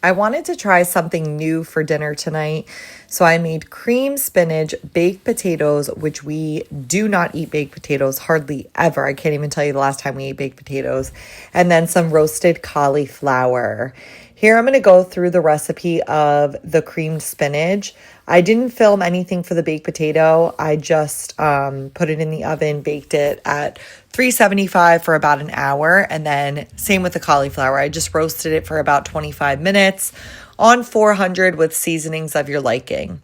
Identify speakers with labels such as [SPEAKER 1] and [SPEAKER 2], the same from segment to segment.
[SPEAKER 1] I wanted to try something new for dinner tonight, so I made cream spinach, baked potatoes, which we do not eat baked potatoes hardly ever. I can't even tell you the last time we ate baked potatoes, and then some roasted cauliflower. Here I'm going to go through the recipe of the creamed spinach. I didn't film anything for the baked potato. I just put it in the oven, baked it at 375 for about an hour. And then same with the cauliflower. I just roasted it for about 25 minutes on 400 with seasonings of your liking.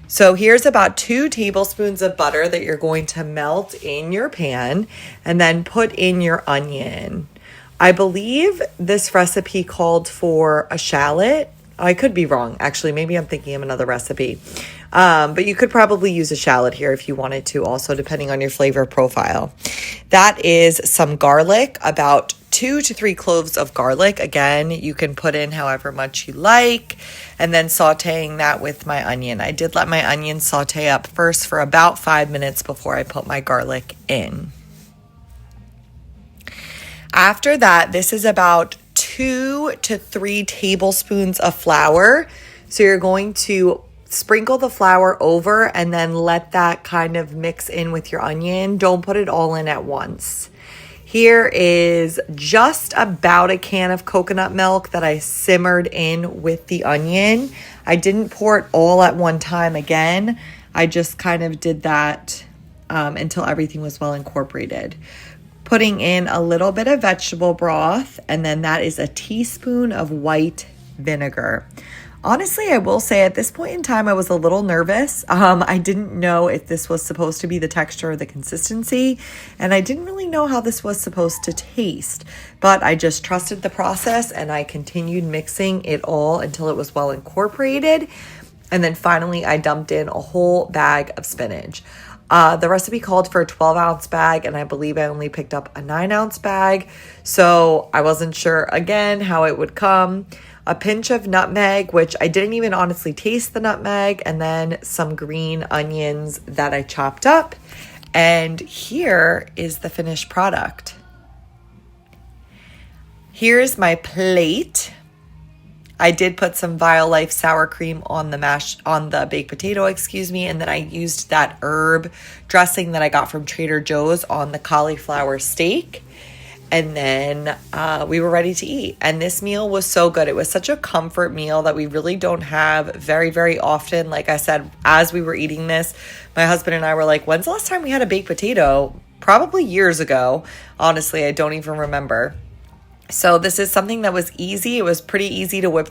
[SPEAKER 1] So here's about 2 tablespoons of butter that you're going to melt in your pan and then put in your onion. I believe this recipe called for a shallot. I could be wrong. Actually, maybe I'm thinking of another recipe. But you could probably use a shallot here if you wanted to, also depending on your flavor profile. That is some garlic, about 2 to 3 cloves of garlic. Again, you can put in however much you like, and then sauteing that with my onion. I did let my onion saute up first for about 5 minutes before I put my garlic in. After that, this is about 2 to 3 tablespoons of flour. So you're going to sprinkle the flour over and then let that kind of mix in with your onion. Don't put it all in at once. Here is just about a can of coconut milk that I simmered in with the onion. I didn't pour it all at one time again. I just kind of did that until everything was well incorporated. Putting in a little bit of vegetable broth, and then that is a teaspoon of white vinegar. Honestly, I will say at this point in time, I was a little nervous. I didn't know if this was supposed to be the texture or the consistency, and I didn't really know how this was supposed to taste, but I just trusted the process and I continued mixing it all until it was well incorporated. And then finally, I dumped in a whole bag of spinach. The recipe called for a 12-ounce bag, and I believe I only picked up a 9-ounce bag, so I wasn't sure, again, how it would come. A pinch of nutmeg, which I didn't even honestly taste the nutmeg, and then some green onions that I chopped up. And here is the finished product. Here's my plate. I did put some Violife sour cream on the baked potato, and then I used that herb dressing that I got from Trader Joe's on the cauliflower steak. And then we were ready to eat. And this meal was so good. It was such a comfort meal that we really don't have very, very often. Like I said, as we were eating this, my husband and I were like, when's the last time we had a baked potato? Probably years ago. Honestly, I don't even remember. So this is something that was easy. It was pretty easy to whip